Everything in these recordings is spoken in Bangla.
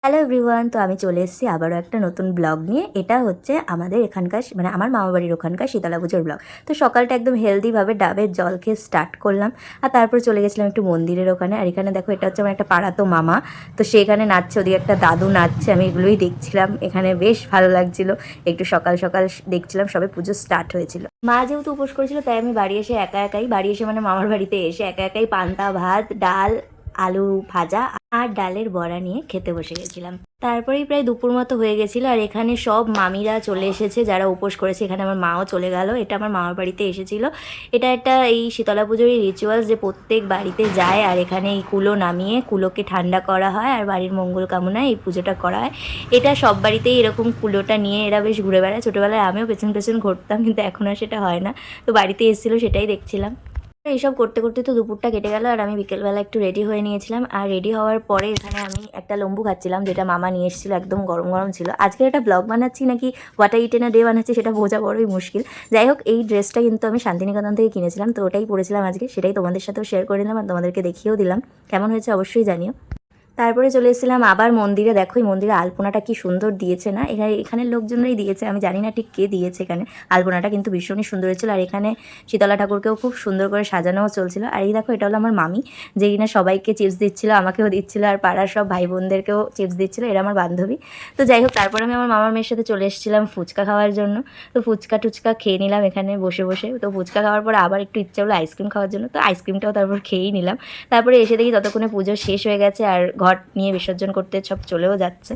হ্যালো এভরিওয়ান, তো আমি চলে এসেছি আবারও একটা নতুন ব্লগ নিয়ে। এটা হচ্ছে আমাদের এখানকার মানে আমার মামাবাড়ির ওখানকার শীতলা পুজোর ব্লগ। তো সকালটা একদম হেলদিভাবে ডাবের জল খেয়ে স্টার্ট করলাম, আর তারপর চলে গেছিলাম একটু মন্দিরের ওখানে। আর এখানে দেখো, এটা হচ্ছে আমার একটা পাড়াতো মামা, তো সেখানে নাচছে, ওদিকে একটা দাদু নাচছে, আমি এগুলোই দেখছিলাম। এখানে বেশ ভালো লাগছিল, একটু সকাল সকাল দেখছিলাম, সবে পুজো স্টার্ট হয়েছিল। মা যেহেতু উপোস করেছিল, তাই আমি বাড়ি এসে বাড়ি এসে মানে মামার বাড়িতে এসে একা একাই পান্তা ভাত, ডাল, আলু ভাজা আর ডালের বড়া নিয়ে খেতে বসে গেছিলাম। তারপরেই প্রায় দুপুর মতো হয়ে গেছিলো, আর এখানে সব মামিরা চলে এসেছে যারা উপোস করেছে। এখানে আমার মাও চলে গেল, এটা আমার মামার বাড়িতে এসেছিলো। এটা একটা এই শীতলা পুজোর রিচুয়ালস যে প্রত্যেক বাড়িতে যায়, আর এখানে এই কুলো নামিয়ে কুলোকে ঠান্ডা করা হয়, আর বাড়ির মঙ্গল কামনায় এই পুজোটা করা হয়। এটা সব বাড়িতেই এরকম কুলোটা নিয়ে এরা বেশ ঘুরে বেড়ায়। ছোটোবেলায় আমিও পেছন পেছন ঘুরতাম, কিন্তু এখন আর সেটা হয় না। তো বাড়িতে এসেছিলো, সেটাই দেখছিলাম। এইসব করতে করতে তো দুপুরটা কেটে গেল, আর আমি বিকেলবেলা একটু রেডি হয়ে নিয়েছিলাম। আর রেডি হওয়ার পরে এখানে আমি একটা লম্বু খাচ্ছিলাম, যেটা মামা নিয়ে এসেছিলো, একদম গরম গরম ছিল। আজকে একটা ব্লগ বানাচ্ছি নাকি what I it in a day বানাচ্ছি, সেটা বোঝা বড়ই মুশকিল। যাই হোক, এই ড্রেসটা কিন্তু আমি শান্তিনিকেতন থেকে কিনেছিলাম, তো ওটাই পরেছিলাম আজকে, সেটাই তোমাদের সাথেও শেয়ার করে নিলাম আর তোমাদেরকে দেখিয়েও দিলাম। কেমন হয়েছে অবশ্যই জানিও। তারপরে চলে এসেছিলাম আবার মন্দিরে। দেখো, এই মন্দিরে আলপনাটা কি সুন্দর দিয়েছে না, এখানের লোকজনরাই দিয়েছে, আমি জানি না ঠিক কে দিয়েছে। এখানে আলপনাটা কিন্তু ভীষণই সুন্দর হয়েছিল, আর এখানে শীতলা ঠাকুরকেও খুব সুন্দর করে সাজানোও চলছিল। আর এই দেখো, এটা হলো আমার মামি, যে কিনা সবাইকে চিপস দিচ্ছিল, আমাকেও দিচ্ছিল, আর পাড়ার সব ভাই বোনদেরকেও চিপস দিচ্ছিল। এরা আমার বান্ধবী। তো যাই হোক, তারপরে আমি আমার মামার মেয়ের সাথে চলে এসেছিলাম ফুচকা খাওয়ার জন্য। তো ফুচকা টুচকা খেয়ে নিলাম এখানে বসে বসে। তো ফুচকা খাওয়ার পরে আবার একটু ইচ্ছা হলো আইসক্রিম খাওয়ার জন্য, তো আইসক্রিমটাও তারপর খেয়েই নিলাম। তারপরে এসে দেখি ততক্ষণে পুজো শেষ হয়ে গেছে, আর ঘট নিয়ে বিসর্জন করতে সব চলেও যাচ্ছে।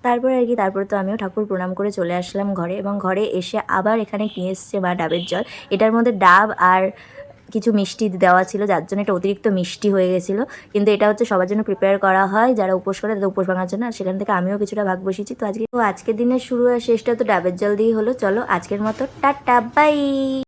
তারপরে আর কি, তারপরে তো আমিও ঠাকুর প্রণাম করে চলে আসলাম ঘরে, এবং ঘরে এসে আবার এখানে নিয়ে এসছে মা ডাবের জল। এটার মধ্যে ডাব আর কিছু মিষ্টি দেওয়া ছিল, যার জন্য এটা অতিরিক্ত মিষ্টি হয়ে গেছিলো। কিন্তু এটা হচ্ছে সবার জন্য প্রিপেয়ার করা হয়, যারা উপোস করে তাদের উপোস ভাঙার জন্য। আর সেখান থেকে আমিও কিছুটা ভাগ বসিয়েছি। তো আজকের দিনের শুরু আর শেষটা তো ডাবের জল দিয়েই হলো। চলো আজকের মতো টাটা বাই।